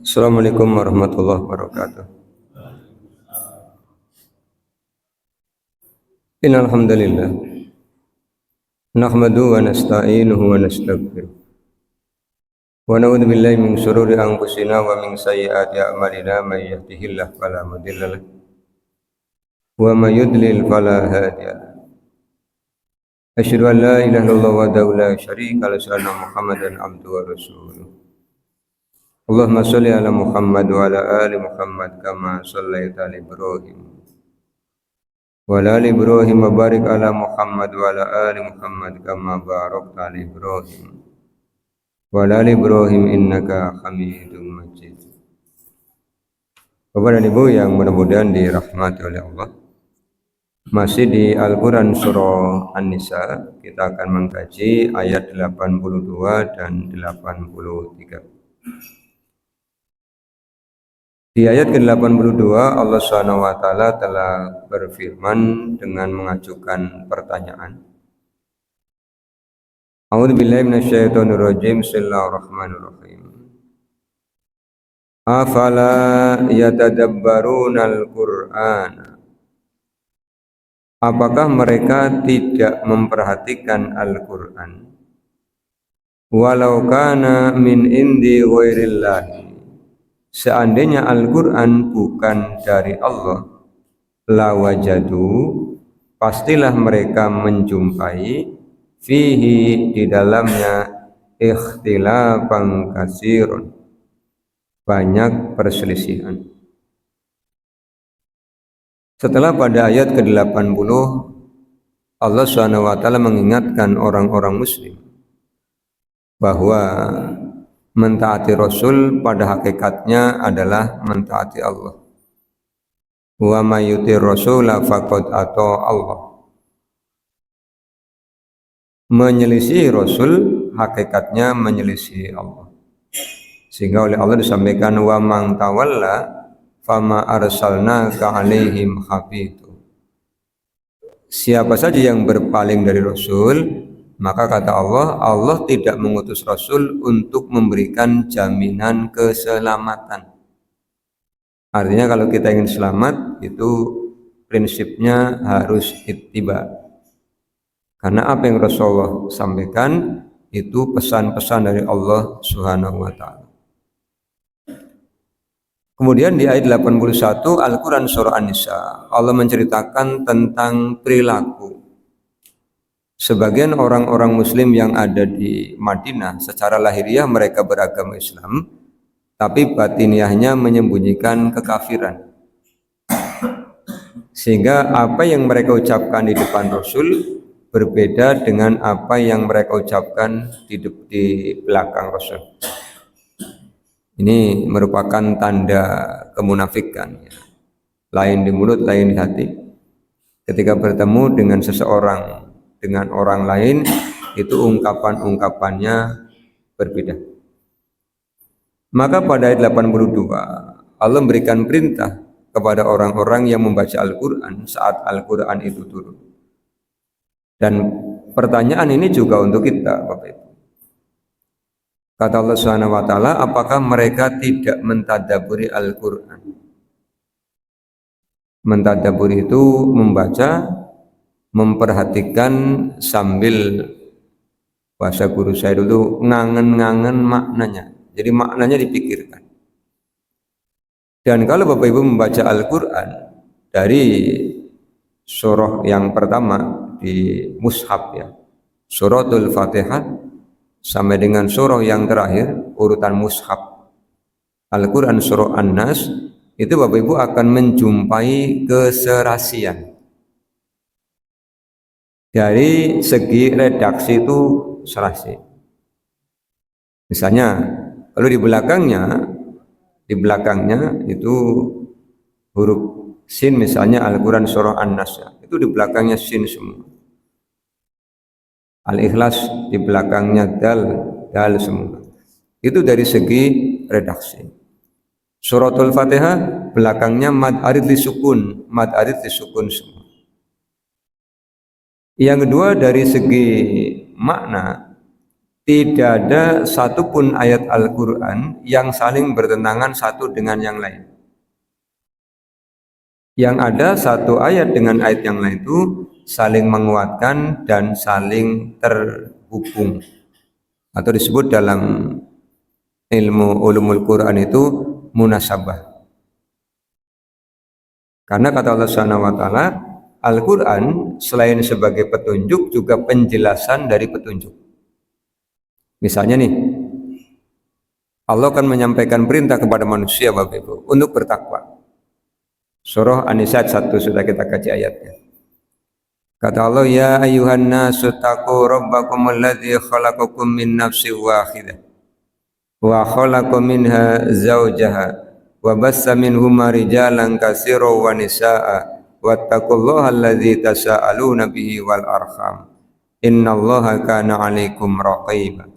Assalamualaikum warahmatullahi wabarakatuh. Innal hamdalillah nahmaduhu wa nasta'inuhu wa nastaghfiruh wa na'udzu billahi min shururi anfusina wa min sayyiati a'malina may yahdihillahu fala mudilla lahu wa may yudlil fala hadiya lahu. Asyhadu an la ilaha illallah wahdahu la syarika lahu wa anna Muhammadan abduhu wa rasuluh. Allahumma shalli ala Muhammad wa ala ali Muhammad kama shallaita ala Ibrahim wa ala ali Ibrahim wa barik ala Muhammad wa ala ali Muhammad kama barakta ala Ibrahim wa ala ali Ibrahim innaka Hamidum Majid. Bapak dan Ibu yang mudah-mudahan dirahmati oleh Allah, masih di Al-Quran Surah An-Nisa, kita akan mengkaji ayat 82 dan 83. Di ayat ke-82 Allah SWT telah berfirman dengan mengajukan pertanyaan. A'udzubillahi minasyaitonirrajim. Bismillahirrahmanirrahim. Afala yatadabbarunal Qur'ana. Apakah mereka tidak memperhatikan Al-Qur'an? Walau kana min indi ghairillahi. Seandainya Al-Quran bukan dari Allah, lawajadu, pastilah mereka menjumpai fihi, di dalamnya, ikhtilafan katsirun, banyak perselisihan. Setelah pada ayat ke-80 Allah SWT mengingatkan orang-orang muslim bahwa mentaati Rasul pada hakikatnya adalah mentaati Allah. Wa may yutir rasula faqad ata Allah. Menyelisih Rasul hakikatnya menyelisih Allah. Sehingga oleh Allah disampaikan wa man tawalla fama arsalnaka alaihim hafiz. Siapa saja yang berpaling dari Rasul, maka kata Allah, Allah tidak mengutus Rasul untuk memberikan jaminan keselamatan. Artinya kalau kita ingin selamat, itu prinsipnya harus ittiba. Karena apa yang Rasulullah sampaikan, itu pesan-pesan dari Allah Subhanahu wa ta'ala. Kemudian di ayat 81 Al-Quran Surah An-Nisa, Allah menceritakan tentang perilaku sebagian orang-orang muslim yang ada di Madinah. Secara lahiriah mereka beragama Islam, tapi batiniahnya menyembunyikan kekafiran. Sehingga apa yang mereka ucapkan di depan Rasul berbeda dengan apa yang mereka ucapkan di belakang Rasul. Ini merupakan tanda kemunafikan, lain di mulut, lain di hati. Ketika bertemu dengan seseorang, dengan orang lain, itu ungkapan-ungkapannya berbeda. Maka pada ayat 82 Allah memberikan perintah kepada orang-orang yang membaca Al-Quran saat Al-Quran itu turun. Dan pertanyaan ini juga untuk kita, Bapak Ibu. Kata Allah Subhanahu wa ta'ala, apakah mereka tidak mentadaburi Al-Quran? Mentadaburi itu membaca, memperhatikan sambil, bahasa guru saya dulu, ngangen-ngangen maknanya. Jadi maknanya dipikirkan. Dan kalau Bapak Ibu membaca Al-Quran dari surah yang pertama di mushaf, ya, suratul Fatihah sampai dengan surah yang terakhir urutan mushaf Al-Quran surah An-Nas, itu Bapak Ibu akan menjumpai keserasian. Dari segi redaksi itu serasi. Misalnya kalau di belakangnya itu huruf sin, misalnya Al-Quran surah An-Nas, itu di belakangnya sin semua. Al-Ikhlas di belakangnya dal semua. Itu dari segi redaksi. Suratul Fatihah belakangnya mad arid disukun semua. Yang kedua dari segi makna, tidak ada satupun ayat Al-Quran yang saling bertentangan satu dengan yang lain. Yang ada satu ayat dengan ayat yang lain itu saling menguatkan dan saling terhubung, atau disebut dalam ilmu ulumul Quran itu munasabah. Karena kata Allah Subhanahu wa taala, Al-Quran selain sebagai petunjuk juga penjelasan dari petunjuk. Misalnya nih, Allah akan menyampaikan perintah kepada manusia Bapak Ibu untuk bertakwa. Surah An-Nisa 1 sudah kita kaji ayatnya. Kata Allah, ya ayuhan nasu taqu rabbakum alladzi khalaqakum min nafsin wahidah wa khalaqa minha zawjaha wa bassa minhuma rijalan katsiran wa nisaa'a wattaqullaha alladzi tasaaluna bihi wal arham innallaha kana 'alaikum raqiba.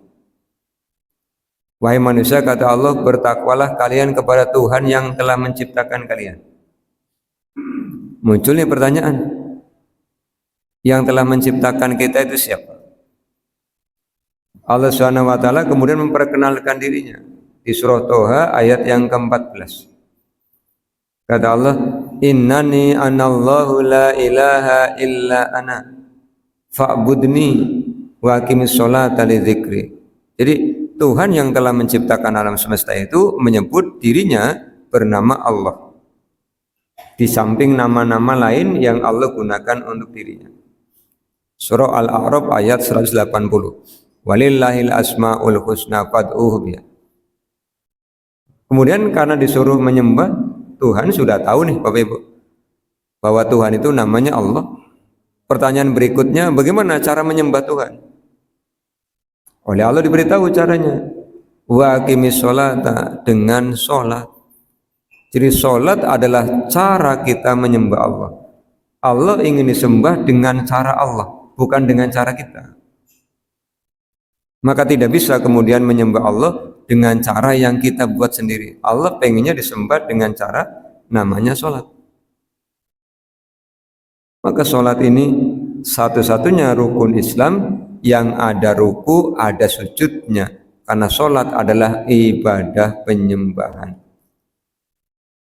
Wahai manusia, kata Allah, bertakwalah kalian kepada Tuhan yang telah menciptakan kalian. Muncul nih pertanyaan, yang telah menciptakan kita itu siapa? Allah Subhanahu wa taala kemudian memperkenalkan dirinya di surah Toha ayat yang ke-14. Kata Allah, innani anallahu la ilaha illa ana fa'budni wa aqimis sholata li dzikri. Jadi Tuhan yang telah menciptakan alam semesta itu menyebut dirinya bernama Allah, di samping nama-nama lain yang Allah gunakan untuk dirinya. Surah Al-A'raf ayat 180. Walillahil asma'ul husna fad'uhu biha. Kemudian karena disuruh menyembah, Tuhan sudah tahu nih Bapak Ibu bahwa Tuhan itu namanya Allah. Pertanyaan berikutnya, bagaimana cara menyembah Tuhan? Oleh Allah diberitahu caranya. Wa aqimis sholata, dengan sholat. Jadi sholat adalah cara kita menyembah Allah. Allah ingin disembah dengan cara Allah, bukan dengan cara kita. Maka tidak bisa kemudian menyembah Allah dengan cara yang kita buat sendiri. Allah pengennya disembah dengan cara namanya sholat. Maka sholat ini satu-satunya rukun Islam yang ada ruku, ada sujudnya. Karena sholat adalah ibadah penyembahan.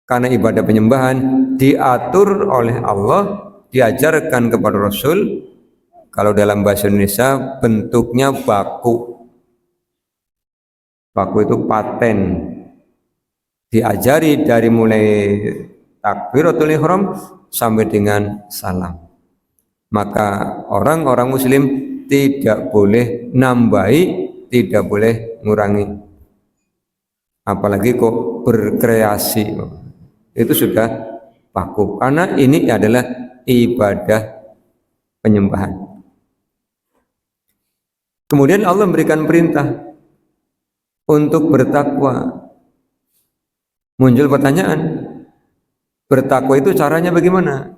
Karena ibadah penyembahan diatur oleh Allah, diajarkan kepada Rasul. Kalau dalam bahasa Indonesia bentuknya baku. Baku itu paten. Diajari dari mulai takbiratul ihram sampai dengan salam. Maka orang-orang muslim tidak boleh nambahi, tidak boleh ngurangi. Apalagi kok berkreasi. Itu sudah baku. Karena ini adalah ibadah penyembahan. Kemudian Allah memberikan perintah untuk bertakwa. Muncul pertanyaan, bertakwa itu caranya bagaimana?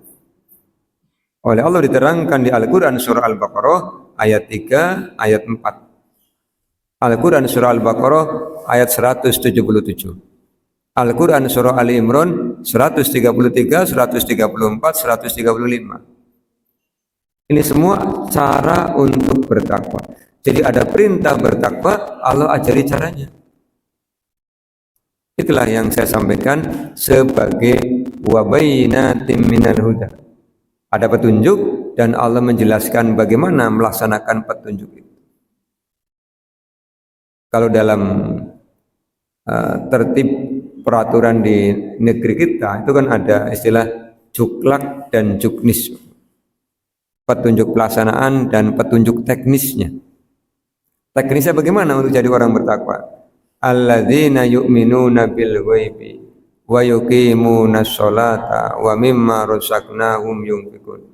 Oleh Allah diterangkan di Al-Quran surah Al-Baqarah ayat 3, ayat 4. Al-Quran surah Al-Baqarah ayat 177. Al-Quran surah Ali Imran 133, 134, 135. Ini semua cara untuk bertakwa. Jadi ada perintah bertakwa, Allah ajari caranya. Itulah yang saya sampaikan sebagai wabayyinatin minal huda. Ada petunjuk dan Allah menjelaskan bagaimana melaksanakan petunjuk itu. Kalau dalam tertib peraturan di negeri kita itu kan ada istilah juklak dan juknis. Petunjuk pelaksanaan dan petunjuk teknisnya. Teknisnya bagaimana untuk jadi orang bertakwa? Alladzina yu'minuna bil ghaibi wa yuqimuna sholata wa mimma razaqnahum yunfiqun.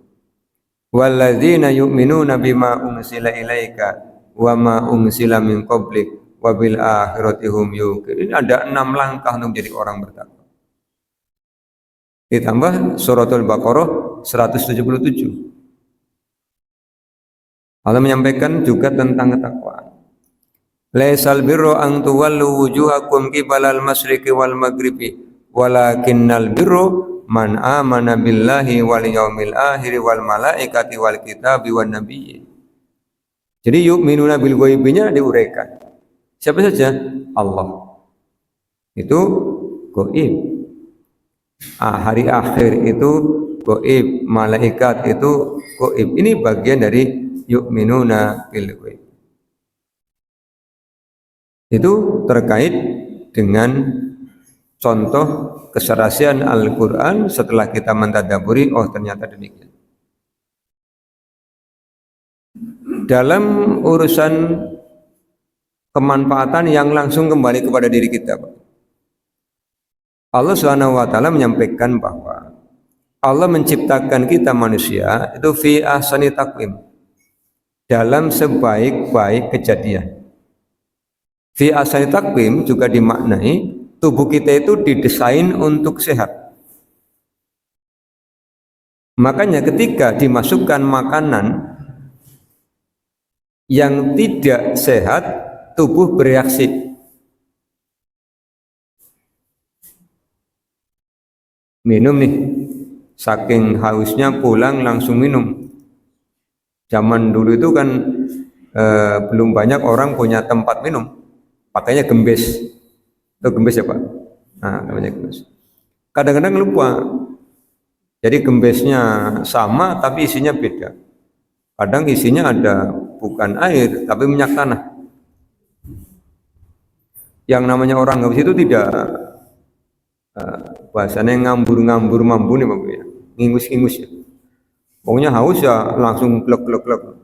Walladzina yu'minuna bima unsila ilaika wa ma unsila min qablik wa bil akhirati hum yuqinun. Ini ada 6 langkah untuk menjadi orang bertakwa. Ditambah suratul Baqarah 177. Allah menyampaikan juga tentang ketakwaan. Laisal birru an tuwallu wujuhakum qibalal masyriqi wal maghribi walakinnal birru man amana billahi wal yaumil akhir wal malaikati wal kitabi wan nabiyyin. Jadi yu'minuna bil ghaibinya diuraikan. Siapa saja? Allah. Itu gaib. Hari akhir itu gaib, malaikat itu gaib. Ini bagian dari yu'minuna bil ghaib. Itu terkait dengan contoh keserasian Al-Quran setelah kita mentadaburi, oh ternyata demikian. Dalam urusan kemanfaatan yang langsung kembali kepada diri kita, Allah SWT menyampaikan bahwa Allah menciptakan kita manusia itu fi ahsani taqwim, dalam sebaik-baik kejadian. Fi ahsani taqwim juga dimaknai tubuh kita itu didesain untuk sehat. Makanya ketika dimasukkan makanan yang tidak sehat, tubuh bereaksi. Minum nih, saking hausnya pulang langsung minum. Zaman dulu itu kan belum banyak orang punya tempat minum, pakainya gembes. Itu gembes ya Pak? Nah, namanya gembes. Kadang-kadang lupa, jadi gembesnya sama tapi isinya beda. Kadang isinya ada bukan air tapi minyak tanah. Yang namanya orang haus itu tidak bahasanya ngambur-ngambur mambu nih Bapak ya, ngingus-ngingus ya. Pokoknya haus ya langsung glek-glek-glek.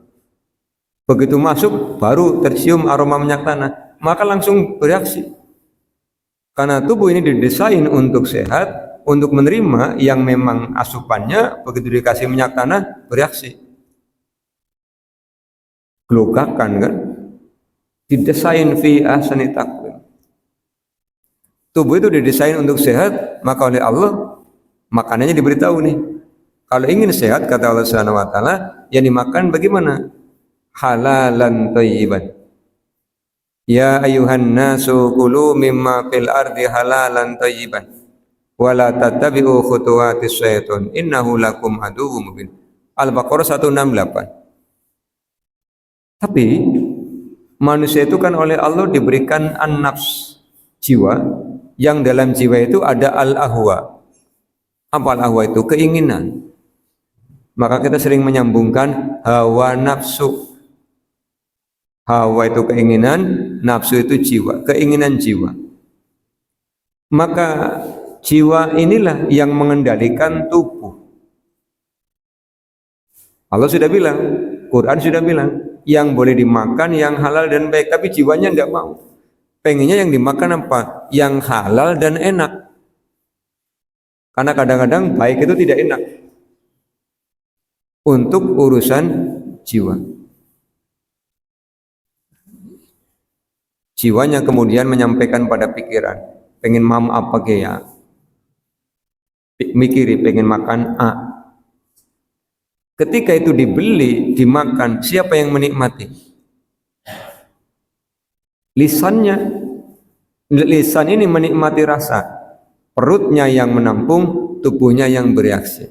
Begitu masuk baru tercium aroma minyak tanah, maka langsung bereaksi. Karena tubuh ini didesain untuk sehat, untuk menerima yang memang asupannya, begitu dikasih minyak tanah bereaksi. Gelogakan kan? Didesain fi ahsani taqwim. Tubuh itu didesain untuk sehat, maka oleh Allah makanannya diberitahu nih. Kalau ingin sehat, kata Allah Subhanahu wa taala, yang dimakan bagaimana? Halalan thayyiban. Ya ayuhan nasu kulu mimma fil ardi halalan thayyiban wa la tattabi'u khutuwatis syaiton innahu lakum aduwwum mubin. Al-Baqarah 168. Tapi manusia itu kan oleh Allah diberikan an-nafs, jiwa, yang dalam jiwa itu ada al-ahwa. Apa al-ahwa itu? Keinginan. Maka kita sering menyambungkan hawa nafsu. Hawa itu keinginan, nafsu itu jiwa, keinginan jiwa. Maka jiwa inilah yang mengendalikan tubuh. Allah sudah bilang, Quran sudah bilang, yang boleh dimakan yang halal dan baik, tapi jiwanya tidak mau. Pengennya yang dimakan apa? Yang halal dan enak. Karena kadang-kadang baik itu tidak enak. Untuk urusan jiwa. Jiwanya kemudian menyampaikan pada pikiran, pengen mam apa ke ya? Mikiri pengen makan A. Ketika itu dibeli, dimakan, siapa yang menikmati? Lisannya. Lisan ini menikmati rasa. Perutnya yang menampung, tubuhnya yang bereaksi.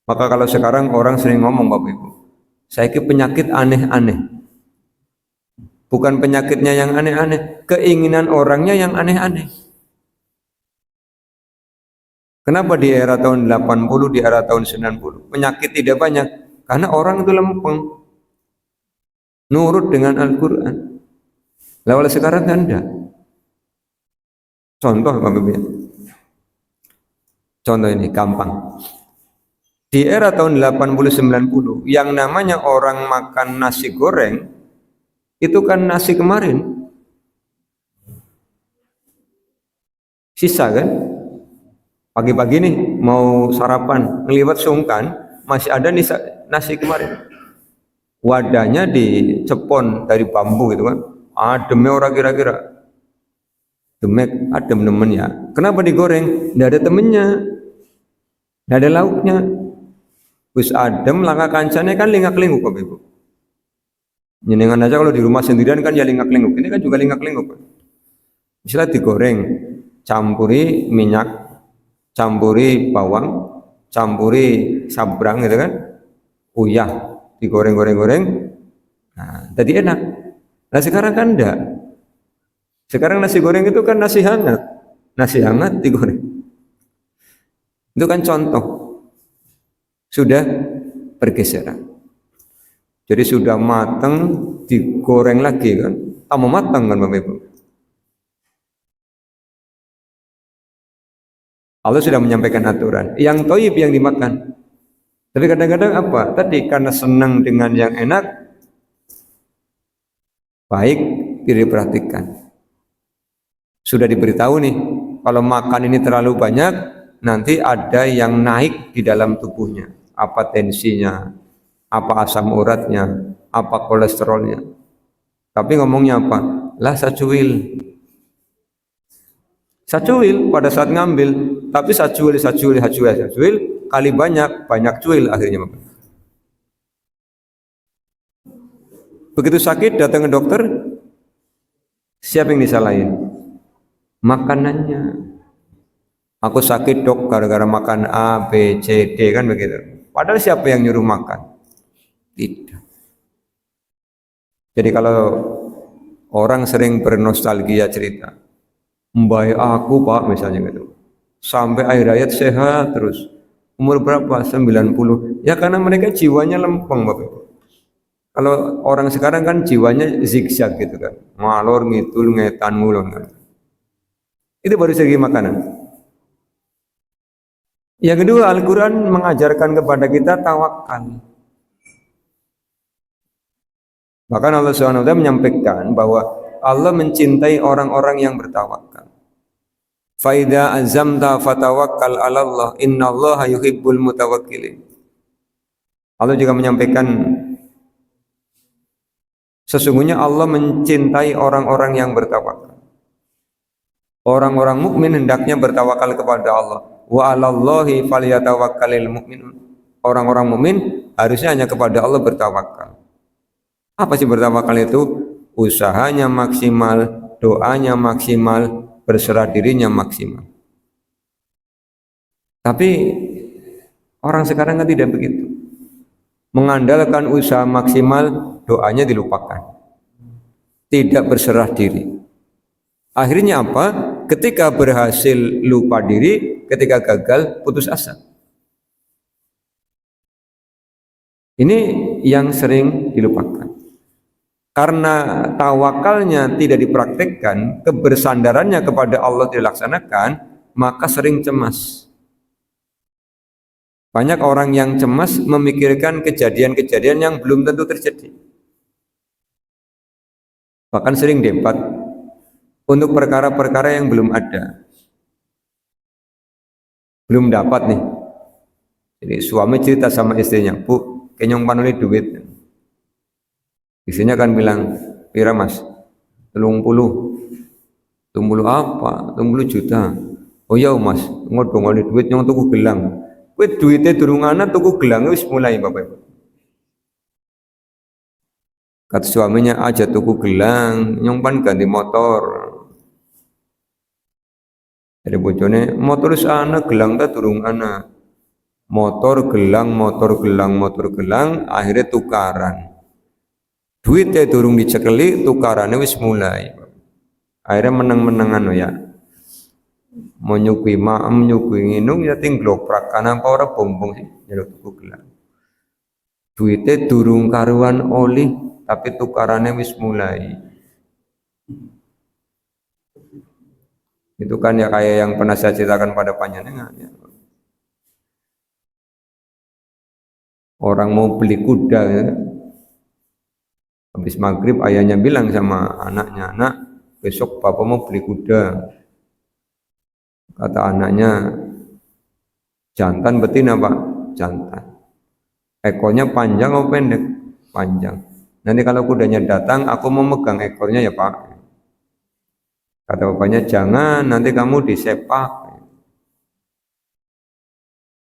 Maka kalau sekarang orang sering ngomong Bapak Ibu, saya ke penyakit aneh-aneh. Bukan penyakitnya yang aneh-aneh, keinginan orangnya yang aneh-aneh. Kenapa di era tahun 80, di era tahun 90 penyakit tidak banyak? Karena orang itu lempeng, nurut dengan Al-Quran. Lalu sekarang kan enggak. Contoh Bapak Ibu. Contoh ini gampang. Di era tahun 80-90 yang namanya orang makan nasi goreng itu kan nasi kemarin sisa kan, pagi-pagi nih mau sarapan ngeliwat sungkan masih ada nasi kemarin, wadahnya dicepon dari bambu gitu kan, ademnya orang kira-kira demek adem nemen ya. Kenapa digoreng? Nggak ada temennya, nggak ada lauknya, wis adem langkah kancane kan lingak-linguk Bapak Ibu. Nyenengan aja kalau di rumah sendirian kan ya lingak-linguk. Ini kan juga lingak-linguk. Misalnya digoreng, campuri minyak, campuri bawang, campuri sabrang gitu kan. Uyah, digoreng-goreng-goreng, Nah, tadi enak. Nah sekarang kan enggak. Sekarang nasi goreng itu kan nasi hangat. Nasi hangat digoreng. Itu kan contoh. Sudah pergeseran. Jadi sudah matang, digoreng lagi kan. Tambah matang kan Bapak Ibu. Allah sudah menyampaikan aturan. Yang toib yang dimakan. Tapi kadang-kadang apa? Tadi karena senang dengan yang enak, baik diperhatikan. Sudah diberitahu nih, kalau makan ini terlalu banyak, nanti ada yang naik di dalam tubuhnya. Apa tensinya, apa asam uratnya, apa kolesterolnya. Tapi ngomongnya apa? Lah sacuil. Sacuil pada saat ngambil, tapi sacuil, kali banyak cuil akhirnya. Begitu sakit datang ke dokter, siapa yang disalahin? Makanannya. Aku sakit dok gara-gara makan A, B, C, D kan begitu. Padahal siapa yang nyuruh makan? Tidak. Jadi kalau orang sering bernostalgia cerita, mbak aku pak misalnya gitu, sampai akhir hayat sehat terus. Umur berapa? 90. Ya karena mereka jiwanya lempeng Bapak Ibu. Kalau orang sekarang kan jiwanya zigzag gitu kan. Ngalor ngidul ngetan ngulon kan. Itu baru segi makanan. Yang kedua, Al-Quran mengajarkan kepada kita tawakal. Bahkan Allah SWT menyampaikan bahwa Allah mencintai orang-orang yang bertawakal. Faida azamta fatawakkal 'ala Allah, innallaha yuhibbul mutawakkilin. Allah juga menyampaikan sesungguhnya Allah mencintai orang-orang yang bertawakal. Orang-orang mukmin hendaknya bertawakal kepada Allah. Wa 'alallahi falyatawakkalul mu'minun. Orang-orang mukmin harusnya hanya kepada Allah bertawakal. Apa sih bertawakal itu? Usahanya maksimal, doanya maksimal, berserah dirinya maksimal. Tapi orang sekarang kan tidak begitu. Mengandalkan usaha maksimal, doanya dilupakan. Tidak berserah diri. Akhirnya apa? Ketika berhasil lupa diri, ketika gagal putus asa. Ini yang sering dilupakan. Karena tawakalnya tidak dipraktekkan, kebersandarannya kepada Allah dilaksanakan, maka sering cemas. Banyak orang yang cemas memikirkan kejadian-kejadian yang belum tentu terjadi. Bahkan sering debat untuk perkara-perkara yang belum ada. Belum dapat nih. Jadi suami cerita sama istrinya, Bu, kenyong panuli duit. Istrinya kan bilang, pira mas? 30 apa? 30 juta. Oh ya mas, ngodong duit yang tuku gelang. Kuwi duitnya durung ana tuku gelang wis mulai Bapak Ibu. Kata suaminya aja tuku gelang, nyongpan ganti motor. Jadi bojone motor wis ana, gelang ta durung ana. Motor gelang, akhirnya tukaran. Duitnya durung dicekeli, tukarannya wis mulai. Akhirnya menang-menangan ya. Mau nyukui maem, nyukui nginung ya tinggloprak karena apa orang bombong sih nyeluk tuku gelang. Duitnya durung karuan oli, tapi tukarannya wis mulai. Itu kan ya kayak yang pernah saya ceritakan pada panjenengan ya. Orang mau beli kuda ya. Habis maghrib ayahnya bilang sama anaknya, anak besok papa mau beli kuda. Kata anaknya, jantan betina pak? Jantan. Ekornya panjang atau pendek? Panjang. Nanti kalau kudanya datang, aku mau megang ekornya ya pak. Kata bapaknya, jangan, nanti kamu disepak.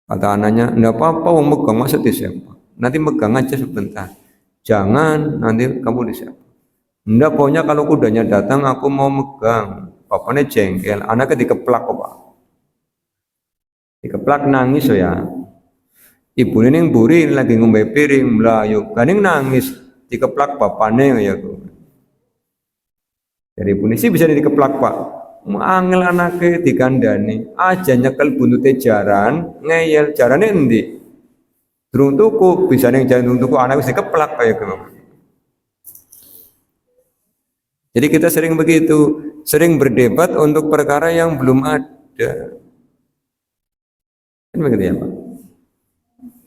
Kata anaknya, enggak apa-apa, mau megang masa disepak. Nanti megang aja sebentar. Jangan, nanti kamu disepak. Enggak, pokoknya kalau kudanya datang, aku mau megang. Bapaknya jengkel, anaknya dikeplak kok pak. Dikeplak nangis ya. Ibu ini buri lagi ngombe piring melayu, kaning nangis. dikeplak bapane ya aku. Dari punisi bisa dikeplak pak. Angel anake dikandani aja nyekel buntute jaran ngeyel jarane endi. Durung tuku bisa ning jalan tuku anak wis dikeplak kaya gitu. Jadi kita sering begitu, sering berdebat untuk perkara yang belum ada. Kan begitu ya Pak?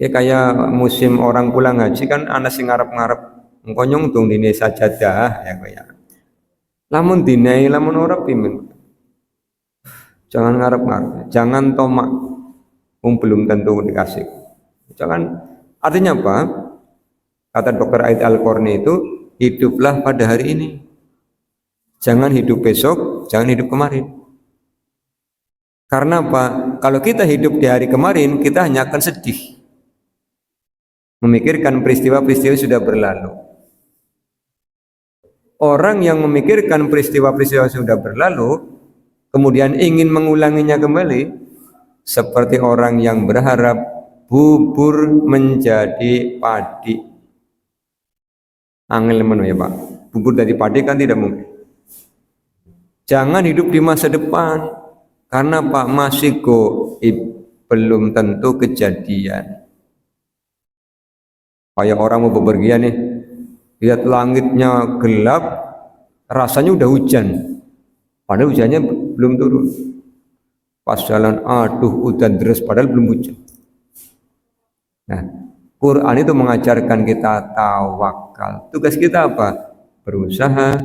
Ya kayak musim orang pulang haji kan ana sing ngarep-ngarep engko nyungtung dine sajadah ya kaya. Lamun dinai lamun ora pimen. Jangan ngarep-ngarep, jangan tomak. Belum tentu dikasih. Jangan artinya apa? Kata Dr. Aid Al-Qarni itu hiduplah pada hari ini. Jangan hidup besok, jangan hidup kemarin. Karena apa? Kalau kita hidup di hari kemarin, kita hanya akan sedih. Memikirkan peristiwa-peristiwa sudah berlalu. Orang yang memikirkan peristiwa-peristiwa sudah berlalu, kemudian ingin mengulanginya kembali, seperti orang yang berharap bubur menjadi padi. Angel menu ya Pak. Bubur dari padi kan tidak mungkin. Jangan hidup di masa depan, karena Pak masih goib, belum tentu kejadian. Kayak orang mau bepergian nih, lihat langitnya gelap, rasanya udah hujan, padahal hujannya belum turun. Pas jalan, aduh udah deres, padahal belum hujan. Nah, Quran itu mengajarkan kita tawakal. Tugas kita apa? Berusaha,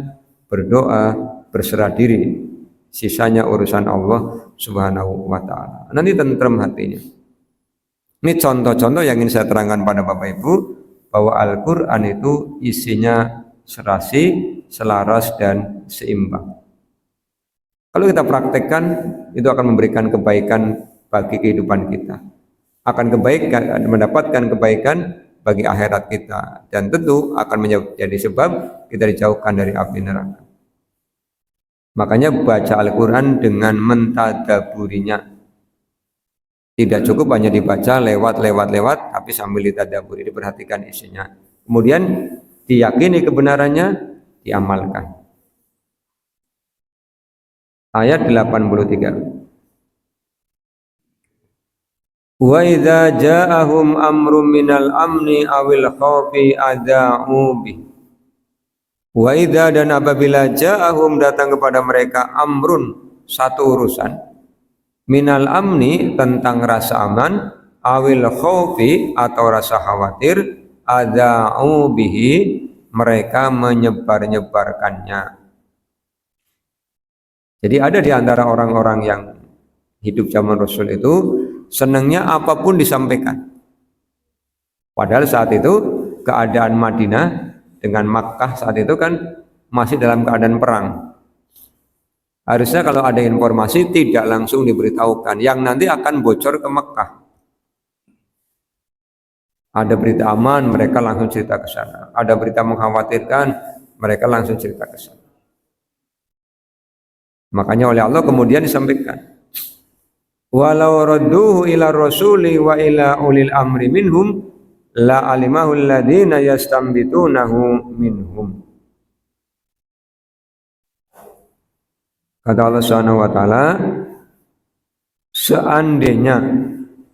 berdoa, berserah diri. Sisanya urusan Allah Subhanahu wa ta'ala. Nanti tentrem hatinya. Ini contoh-contoh yang ingin saya terangkan pada Bapak Ibu, bahwa Al-Quran itu isinya serasi, selaras, dan seimbang. Kalau kita praktekkan, itu akan memberikan kebaikan bagi kehidupan kita. Akan kebaikan, mendapatkan kebaikan bagi akhirat kita. Dan tentu akan menjadi sebab kita dijauhkan dari api neraka. Makanya baca Al-Quran dengan mentadaburinya. Tidak cukup hanya dibaca lewat, tapi sambil ditadaburi, diperhatikan isinya. Kemudian diyakini kebenarannya, diamalkan. Ayat 83. Wa idza ja'ahum amrun minal amni awil khawfi adha'u bih. Wa idza, dan apabila ja'ahum, datang kepada mereka, amrun, satu urusan, minal amni, tentang rasa aman, awil khawfi, atau rasa khawatir, adha'u bihi, mereka menyebar-nyebarkannya. Jadi ada di antara orang-orang yang hidup zaman Rasul itu senangnya apapun disampaikan. Padahal saat itu keadaan Madinah dengan Makkah saat itu kan masih dalam keadaan perang. Harusnya kalau ada informasi tidak langsung diberitahukan, yang nanti akan bocor ke Makkah. Ada berita aman, mereka langsung cerita ke sana. Ada berita mengkhawatirkan, mereka langsung cerita ke sana. Makanya oleh Allah kemudian disampaikan, walau radduhu ila rasuli wa ila ulil amri minhum la alimahu alladhina yastambitunahu minhum. Kata Allah Subhanahu wa taala, seandainya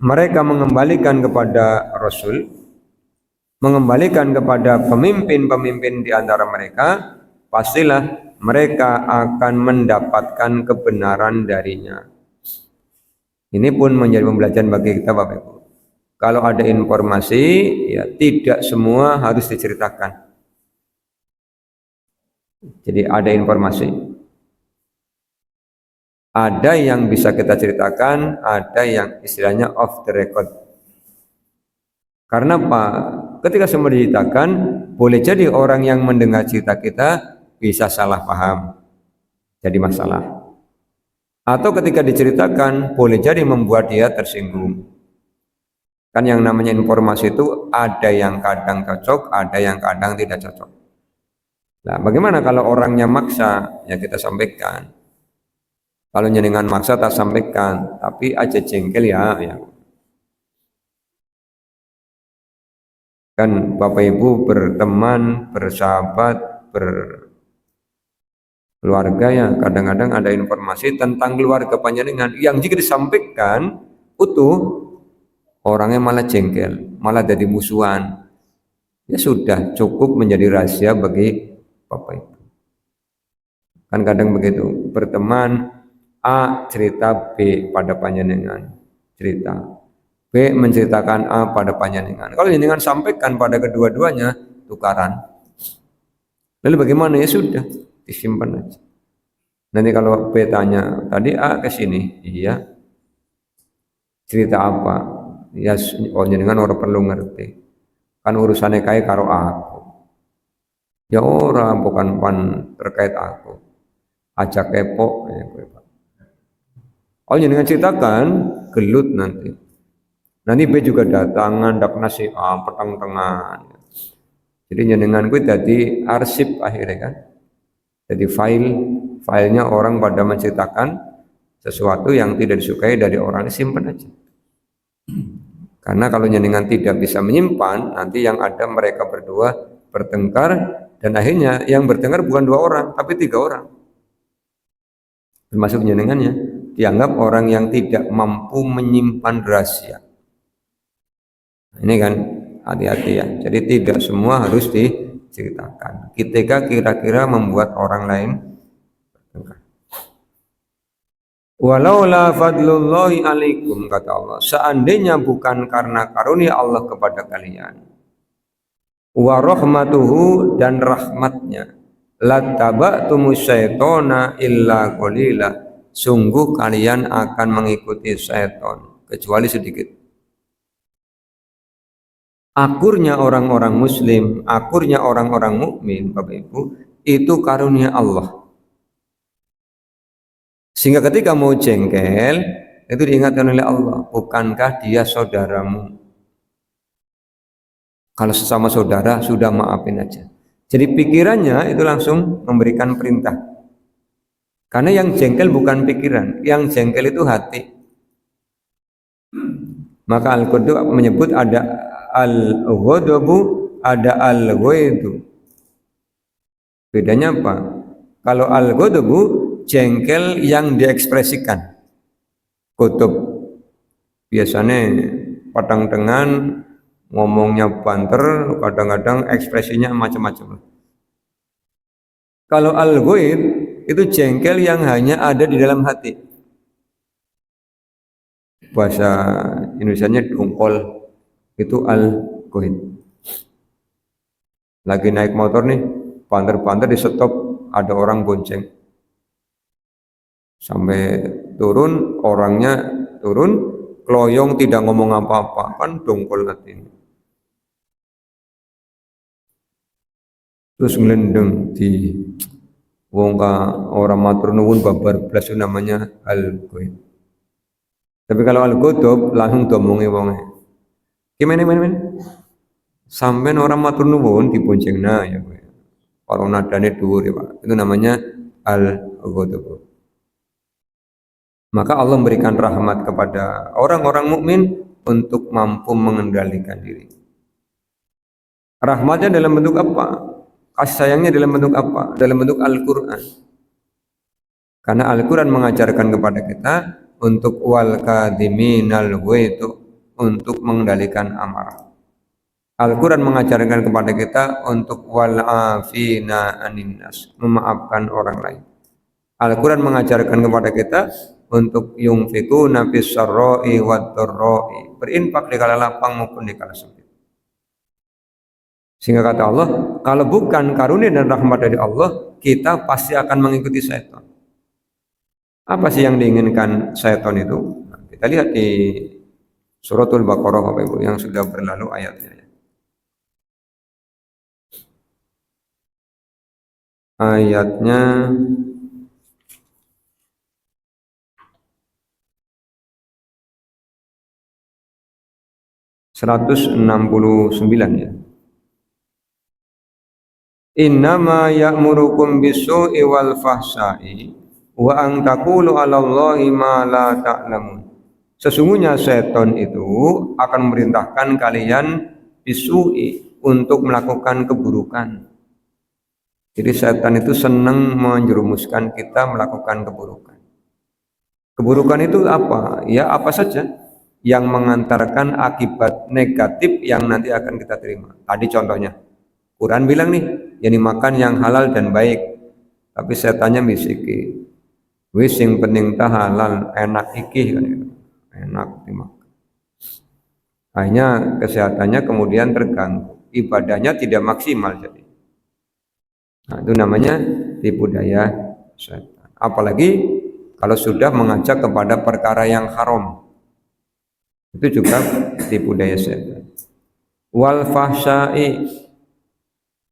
mereka mengembalikan kepada Rasul, mengembalikan kepada pemimpin-pemimpin di antara mereka, pastilah mereka akan mendapatkan kebenaran darinya. Ini pun menjadi pembelajaran bagi kita Bapak Ibu. Kalau ada informasi, ya tidak semua harus diceritakan. Jadi ada informasi. Ada yang bisa kita ceritakan, ada yang istilahnya off the record. Karena apa? Ketika semua diceritakan, boleh jadi orang yang mendengar cerita kita bisa salah paham, jadi masalah. Atau ketika diceritakan, boleh jadi membuat dia tersinggung. Kan yang namanya informasi itu ada yang kadang cocok, ada yang kadang tidak cocok. Nah, bagaimana kalau orangnya maksa? Ya kita sampaikan. Kalau jenengan maksa tak sampaikan, tapi aja jengkel ya. Kan Bapak Ibu berteman, bersahabat, berkeluarga ya, kadang-kadang ada informasi tentang keluarga panjenengan yang jika disampaikan utuh, orangnya malah jengkel, malah jadi musuhan. Ya sudah, cukup menjadi rahasia bagi Bapak Ibu. Kan kadang begitu, berteman A cerita B pada panjenengan, cerita B menceritakan A pada panjenengan. Kalau panjenengan sampaikan pada kedua-duanya, tukaran. Lalu bagaimana? Ya sudah, disimpan aja. Nanti kalau B tanya, tadi A ke sini, iya. Cerita apa? Ya, panjenengan orang perlu ngerti. Kan urusannya kayak karo aku. Ya orang bukan pan terkait aku. Aja kepo ya gue. Oh jangan ceritakan gelut nanti. Nanti B juga datang ngandak nasi petang tengah. Jadi jenengan gue jadi arsip akhirnya kan. Jadi filenya orang pada menceritakan sesuatu yang tidak disukai dari orang, simpan aja. Karena kalau jenengan tidak bisa menyimpan, nanti yang ada mereka berdua bertengkar dan akhirnya yang bertengkar bukan 2 orang tapi 3 orang. Termasuk jenengannya dianggap orang yang tidak mampu menyimpan rahasia. Ini kan hati-hati ya. Jadi tidak semua harus diceritakan. Ketika kira-kira membuat orang lain bertengkar. Walaula fadlullahi alaikum, kata Allah, seandainya bukan karena karunia Allah kepada kalian, wa rahmatuhu, dan rahmatnya, lattaba'tumus syaitona illa qalila, sungguh kalian akan mengikuti syaitan kecuali sedikit. Akurnya orang-orang muslim, akurnya orang-orang mukmin, Bapak Ibu, itu karunia Allah. Sehingga ketika mau jengkel, itu diingatkan oleh Allah, bukankah dia saudaramu? Kalau sesama saudara, sudah maafin aja. Jadi pikirannya itu langsung memberikan perintah. Karena yang jengkel bukan pikiran, yang jengkel itu hati. Maka Al-Qur'an menyebut ada al-ghadabu, ada al-ghaidu. Bedanya apa? Kalau al-ghadabu, jengkel yang diekspresikan. Kutub biasanya padang dengan ngomongnya banter, kadang-kadang ekspresinya macam-macam. Kalau al-ghaid itu jengkel yang hanya ada di dalam hati. Bahasa Indonesianya dongkol, itu al-ghaid. Lagi naik motor nih, banter-banter di stop, ada orang bonceng. Sampai turun, orangnya turun, keloyong tidak ngomong apa-apa, kan dongkol hati. Terus ngelendeng di wongka orang matur nuwun babar blas namanya al-ghaib. Tapi kalau al-ghadab langsung domongi wonge. Gimana? Sampai orang matur nuwun diboncengna ya. Orang nadane dhuwur ya, Pak. Itu namanya al-ghadab. Maka Allah memberikan rahmat kepada orang-orang mukmin untuk mampu mengendalikan diri. Rahmatnya dalam bentuk apa? Kasih sayangnya dalam bentuk apa? Dalam bentuk Al-Quran. Karena Al-Quran mengajarkan kepada kita untuk wal kadhiminal ghaidu, untuk mengendalikan amarah. Al-Quran mengajarkan kepada kita untuk wal afina anin nas, memaafkan orang lain. Al-Quran mengajarkan kepada kita untuk yunfikuna fis sarra'i wad dharra'i, berinfak di kala lapang maupun di kala sempit. Sehingga kata Allah, kalau bukan karunia dan rahmat dari Allah, kita pasti akan mengikuti syaitan. Apa sih yang diinginkan syaitan itu? Nah, kita lihat di Suratul Baqarah Bapak Ibu yang sudah berlalu ayatnya. Ayatnya (169) ya. Innama ya'murukum bisu'i wal fahsya'i wa an taqulu 'alallahi ma la ta'lamun. Sesungguhnya setan itu akan memerintahkan kalian bisu'i, untuk melakukan keburukan. Jadi setan itu senang menjerumuskan kita melakukan keburukan. Keburukan itu apa? Ya apa saja yang mengantarkan akibat negatif yang nanti akan kita terima. Tadi contohnya, Quran bilang nih, yang dimakan yang halal dan baik. Tapi setannya bisiki, wis sing penting ta halal, enak iki kan gitu. Enak dimakan. Akhirnya kesehatannya kemudian terganggu, ibadahnya tidak maksimal jadi. Nah, itu namanya tipu daya setan. Apalagi kalau sudah mengajak kepada perkara yang haram, itu juga tipu daya setan. Wal fahsya'i,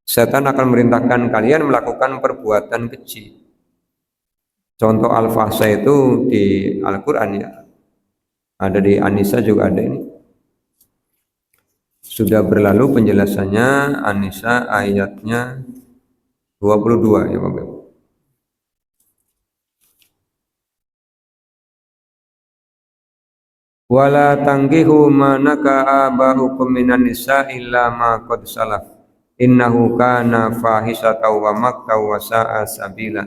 setan akan merintahkan kalian melakukan perbuatan keji. Contoh al-fahsya itu di Al-Quran ya, ada di An-Nisa juga ada ini. Sudah berlalu penjelasannya, An-Nisa ayatnya 22 ya Bapak Ibu. Wala tangkihu manaka aba'ukum minan nisa illa ma qad salaf innahu kana fahisatan wa maqta wa sa'a sabila.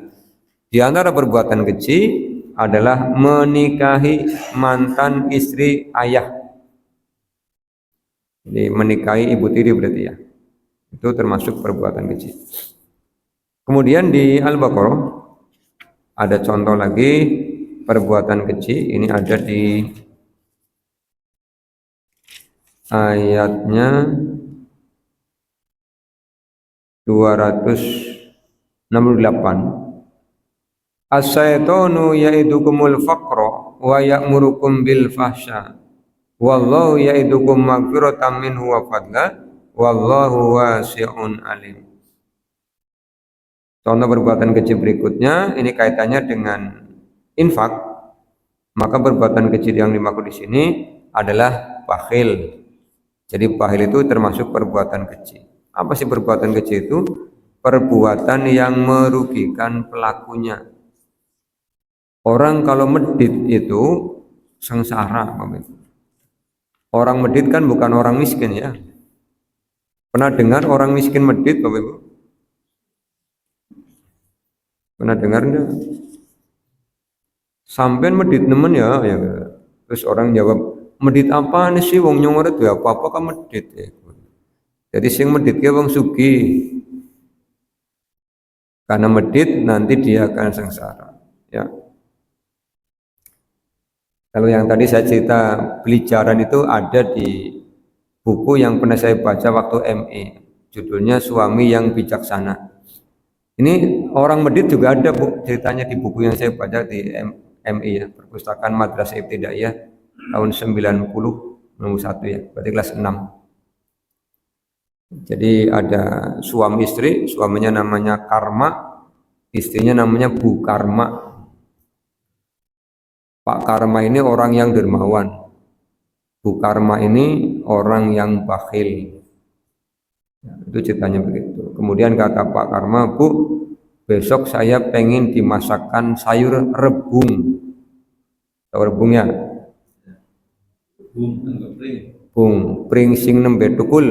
Di antara perbuatan keji adalah menikahi mantan istri ayah. Jadi menikahi ibu tiri berarti ya. Itu termasuk perbuatan keji. Kemudian di Al-Baqarah ada contoh lagi perbuatan keji. Ini ada di ayatnya 268. As-syaitanu ya'idukumul faqra wa ya'murukum bil fahsya wallahu ya'idukum maghfiratan minhu wa fadla wallahu wasi'un alim. Contoh perbuatan keji berikutnya ini kaitannya dengan infak. Maka perbuatan keji yang dimaksud di sini adalah bakhil. Jadi bakhil itu termasuk perbuatan keji. Apa sih perbuatan keji itu? Perbuatan yang merugikan pelakunya. Orang kalau medit itu sengsara. Orang medit kan bukan orang miskin ya. Pernah dengar orang miskin medit Bapak Ibu? Pernah dengar enggak? Sampai medit nemen ya, ya. Terus orang jawab, medit apa nih sih wong nyongor itu apa kan medit ya. Jadi sing medit ke wong sugih. Karena medit nanti dia akan sengsara. Ya. Kalau yang tadi saya cerita pelijaran itu ada di buku yang pernah saya baca waktu ME. Judulnya Suami yang Bijaksana. Ini orang medit juga ada Bu, ceritanya di buku yang saya baca di MI ya, Perpustakaan Madrasah Ibtidaiyah tahun 90 nomor 1 ya, berarti kelas 6. Jadi ada suami istri, suaminya namanya Karma, istrinya namanya Bu Karma. Pak Karma ini orang yang dermawan, Bu Karma ini orang yang bakhil. Ya, itu ceritanya begitu. Kemudian kata Pak Karma, Bu, besok saya pengen dimasakkan sayur rebung. Tahu rebungnya? Bung, pring sing nembe tukul.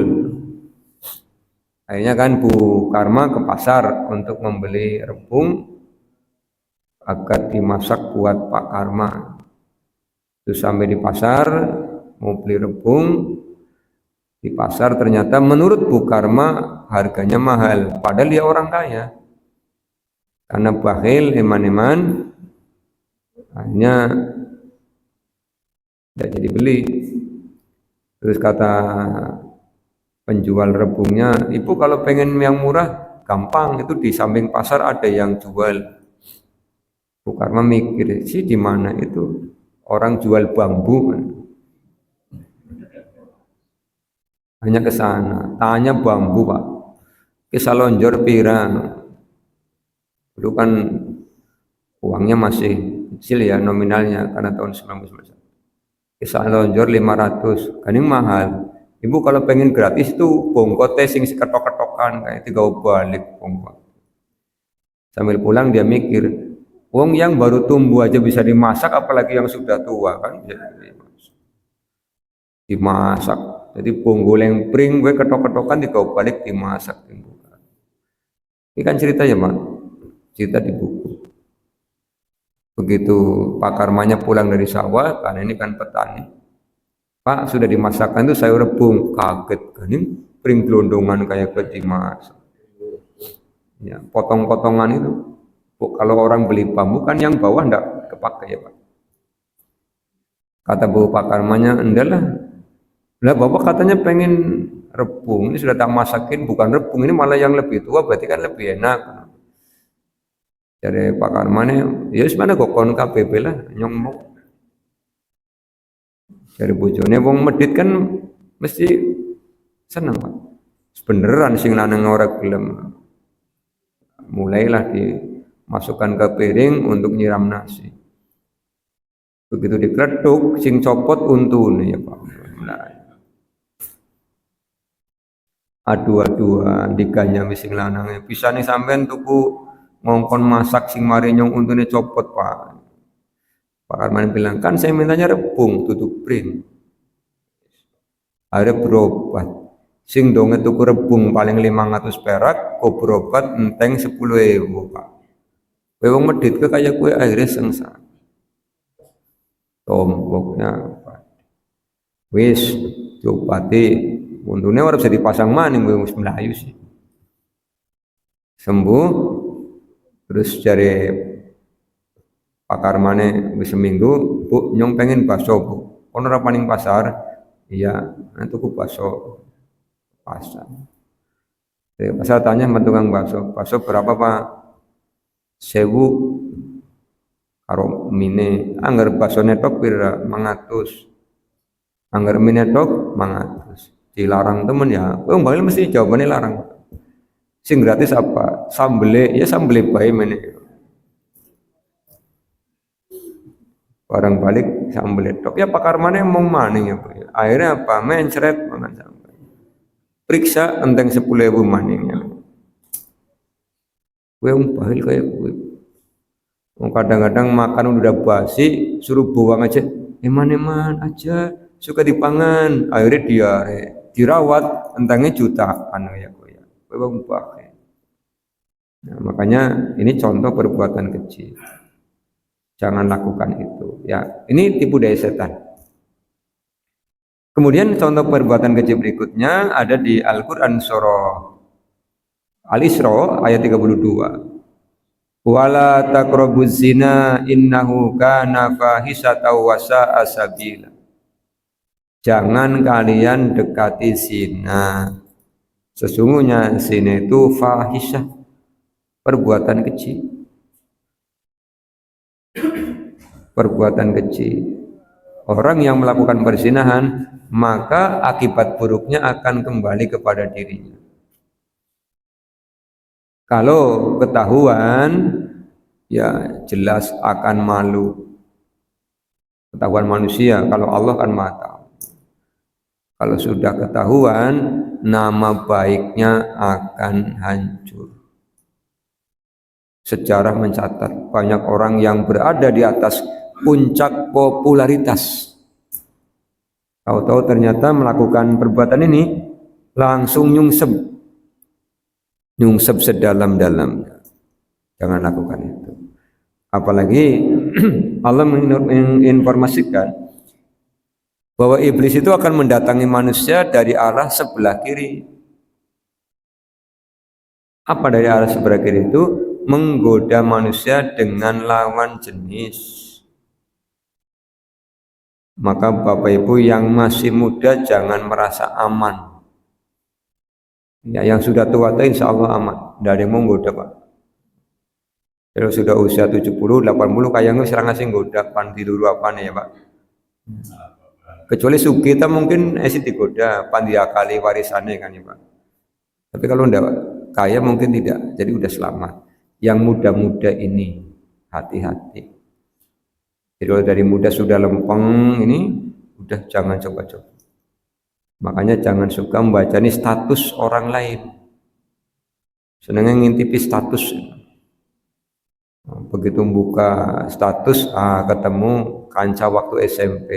Akhirnya kan Bu Karma ke pasar untuk membeli rebung agar dimasak buat Pak Karma. Terus sampai di pasar mau beli rebung. Di pasar ternyata menurut Bu Karma harganya mahal, padahal dia orang kaya. Karena bakhil, eman-eman, hanya tidak jadi beli. Terus kata penjual rebungnya, Ibu kalau pengen yang murah, gampang, itu di samping pasar ada yang jual. Bu Karma mikir, sih di mana itu orang jual bambu. Hanya ke sana, tanya bambu Pak, kisah lonjor pirang. Dulu kan uangnya masih kecil ya nominalnya karena tahun 1991. Kisah lonjor 500, kan ini mahal. Ibu kalau pengen gratis tuh bongkote sing seketok-ketokan kayak itu gak balik bongkot. Sambil pulang dia mikir, wong yang baru tumbuh aja bisa dimasak apalagi yang sudah tua kan bisa dimasak. Jadi bonggoleng pring gue ketok-ketokan dikau balik dimasak dibuka. Ini kan cerita ya Pak, cerita di buku. Begitu Pak Karmanya pulang dari sawah, karena ini kan petani. Pak sudah dimasakkan itu sayur rebung, kaget kan ini pring gelondongan kayak dimasak. Ya, potong-potongan itu. Kalau orang beli bambu kan yang bawah enggak kepakai ya Pak. Kata Bu Pak Karmanya, enggak lah. Lah Bapak katanya pengen rebung, ini sudah tak masakin, bukan rebung, ini malah yang lebih tua, berarti kan lebih enak. Jadi Pak Karmanya, ya sebenarnya kok kon KBB lah, nyong mau. Dari bojone wong medit kan mesti seneng Pak. Beneran sing lanang ora gelem. Mulailah dimasukkan ke piring untuk nyiram nasi. Begitu dikletuk, sing copot untune ya Pak. Nah, adu-aduan diganya sing lanange. Bisa nih sampean tuku ngongkon masak sing mari nyong untune copot Pak. Pak Arman bilang, kan saya mintanya rebung tutup pring. Ada berobat. Sing donge tuku rebung paling 500 perak, kok berobat enteng 10.000 Pak. Kowe wong medit ke kaya kowe akhirnya sengsara. Tomboknya Pak. Wis diobati, untune ora bisa dipasang maning wis mlayu sih. Sembuh terus cari Pak Karmane wis seminggu, Bu, nyong pengen bakso, Bu. Ono ora paning pasar? Iya, nah tuku bakso pasar. Di pasar tanya sama tukang bakso, bakso berapa Pak? 1.000 karo mine. Angger bakso netok pira 500. Angger mine tok 500. Dilarang temen ya. Oh, mbak mesti jawabannya larang. Sing gratis apa? Sambele, ya sambele bae meneh. Barang balik sambel tok. Ya Pak Karmane mau maning ya Pak. Akhirnya apa? Mencret mangan sambel. Periksa enteng 10.000 maningnya. Kowe bahil kayak kowe. Kadang-kadang makan udah basi, suruh buang aja. Eman-eman aja, suka dipangan. Akhirnya diare, dirawat entengnya jutaan ya kowe. Kowe pakai. Nah, makanya ini contoh perbuatan kecil. Jangan lakukan itu. Ya, ini tipu daya setan. Kemudian contoh perbuatan kecil berikutnya ada di Al-Qur'an surah Al-Isra ayat 32. Wala taqrabuz zina innahu kana fahisatan wa sa'a sabila. Jangan kalian dekati zina. Sesungguhnya zina itu fahisyah, perbuatan kecil. Perbuatan kecil. Orang yang melakukan perzinahan, maka akibat buruknya akan kembali kepada dirinya. Kalau ketahuan, ya jelas akan malu. Ketahuan manusia, kalau Allah kan maha tahu. Kalau sudah ketahuan, nama baiknya akan hancur. Sejarah mencatat banyak orang yang berada di atas puncak popularitas. Tahu-tahu ternyata melakukan perbuatan ini langsung nyungsep sedalam-dalamnya. Jangan lakukan itu. Apalagi Allah menginformasikan bahwa iblis itu akan mendatangi manusia dari arah sebelah kiri. Apa dari arah sebelah kiri itu? Menggoda manusia dengan lawan jenis. Maka Bapak Ibu yang masih muda jangan merasa aman. Ya, yang sudah tua itu insya Allah aman. Tidak ada yang mau menggoda Pak. Kalau sudah usia 70, 80 kayaknya serang ngasih nggoda pan tidur apa nih ya Pak. Kecuali kita mungkin digoda pan diakali warisannya kan ya Pak. Tapi kalau tidak kaya mungkin tidak. Jadi udah selamat. Yang muda-muda ini hati-hati. Jadi kalau dari muda sudah lempeng ini, udah jangan coba-coba. Makanya jangan suka membaca ini status orang lain. Senangnya ngintipi status. Begitu buka status, ketemu kanca waktu SMP.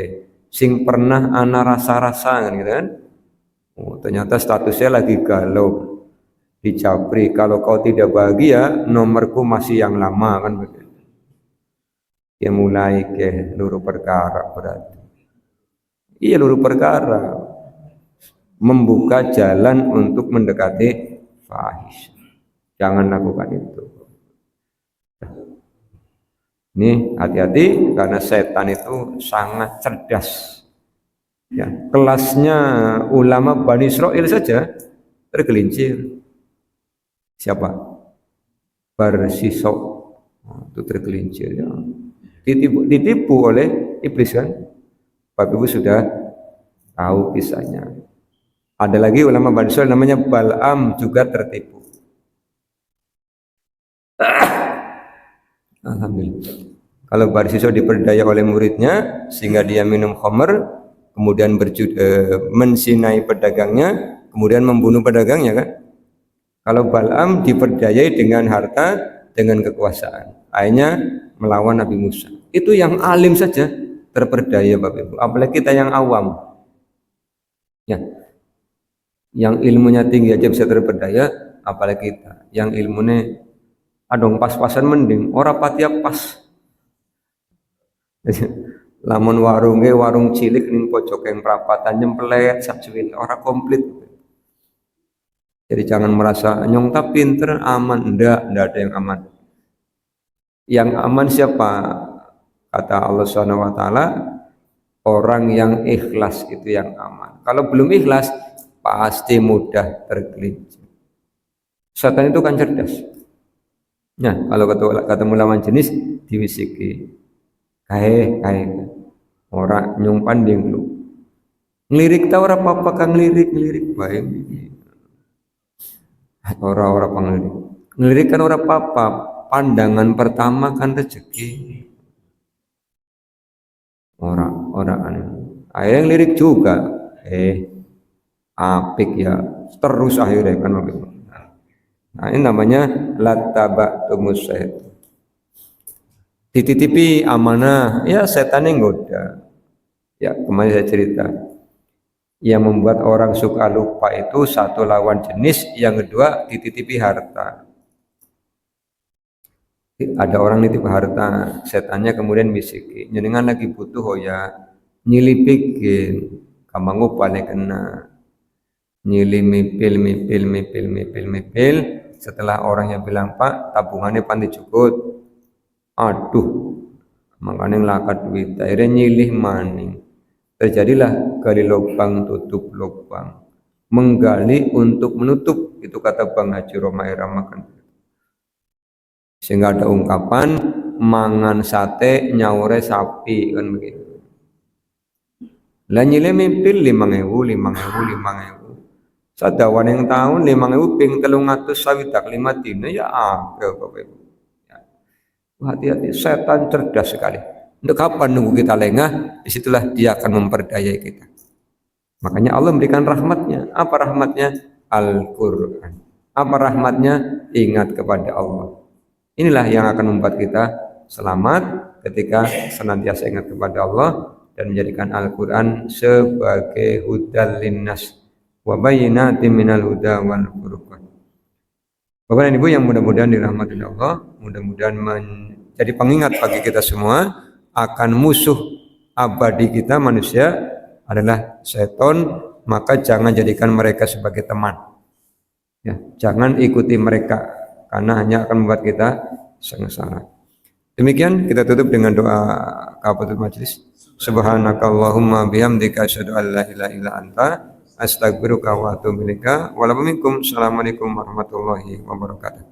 Sing pernah ana rasa-rasa kan gitu kan. Oh, ternyata statusnya lagi galau di Japri. Kalau kau tidak bahagia, nomorku masih yang lama kan begitu. Ya mulai ke luru perkara berarti. Iya luru perkara membuka jalan untuk mendekati fahish. Jangan lakukan itu. Ini hati-hati karena setan itu sangat cerdas. Ya, kelasnya ulama Bani Israel saja tergelincir. Siapa? Barsisok itu tergelincir ya. Ditipu oleh iblis kan. Bapak Ibu sudah tahu kisahnya. Ada lagi ulama Bani Israel namanya Bal'am juga tertipu. Alhamdulillah. Kalau Barsisok diperdaya oleh muridnya sehingga dia minum khamr, kemudian mensinai pedagangnya, kemudian membunuh pedagangnya kan. Kalau Bal'am diperdayai dengan harta, dengan kekuasaan, akhirnya melawan Nabi Musa. Itu yang alim saja terperdaya Bapak Ibu, apalagi kita yang awam. Ya, yang ilmunya tinggi aja bisa terperdaya, apalagi kita yang ilmunya adong pas-pasan mending, ora patia pas. Lamun warung cilik ning pojok yang perapatan nyemplet saksuwin ora komplit. Jadi jangan merasa nyong tak pinter aman, ndak ada yang aman. Yang aman siapa? Kata Allah Subhanahu wa taala, orang yang ikhlas itu yang aman. Kalau belum ikhlas pasti mudah tergelincir. Setan itu kan cerdas. Nah, kalau ketemu lawan jenis diwisiki. Kae ora nyung panding lu. Ngelirik ta ora apa-apa kang ngelirik bae. Ora pangelirik. Ngelirik kan ora apa-apa, pandangan pertama kan rezeki. Ora aneh. Akhirnya ngelirik juga. Apik ya. Terus akhirnya kan begitu. Nah, ini namanya lattaba'tumus syaitan. Dititipi amanah, ya setan yang goda. Ya, kemarin saya cerita. Yang membuat orang suka lupa itu satu lawan jenis, yang kedua dititipi harta. Ada orang nitip harta, setannya kemudian bisiki, jenengan lagi butuh oh ya, nyilipikin, kamu paling kena, mipil. Setelah orangnya bilang Pak, tabungannya pandi cukup, aduh, makanya ngelakat duit, akhirnya nyilih maning. Terjadilah gali lubang tutup lubang, menggali untuk menutup, itu kata Bang Haji Roma Irama kan. Sehingga ada ungkapan mangan sate nyaure sapi kan begitu. Lah nyile mimpil 5.000. Sadawan yang tahun 5.000 ping 300 sawidak 5 dina ya Bapak Ibu. Ya. Hati-hati, setan cerdas sekali. Untuk kapan nunggu kita lengah, disitulah dia akan memperdayai kita. Makanya Allah memberikan rahmatnya. Apa rahmatnya? Al-Quran. Apa rahmatnya? Ingat kepada Allah. Inilah yang akan membuat kita selamat ketika senantiasa ingat kepada Allah dan menjadikan Al-Quran sebagai hudal linnas wa bayyinatin minal huda wal furqan. Bapak dan Ibu yang mudah-mudahan dirahmati Allah, mudah-mudahan menjadi pengingat bagi kita semua akan musuh abadi kita manusia adalah setan, maka jangan jadikan mereka sebagai teman. Ya, jangan ikuti mereka karena hanya akan membuat kita sengsara. Demikian kita tutup dengan doa kafatul majelis. Subhanakallahumma bihamdika asyhadu an la ilaha illa anta astaghfiruka wa atubu ilaika. Assalamualaikum warahmatullahi wabarakatuh.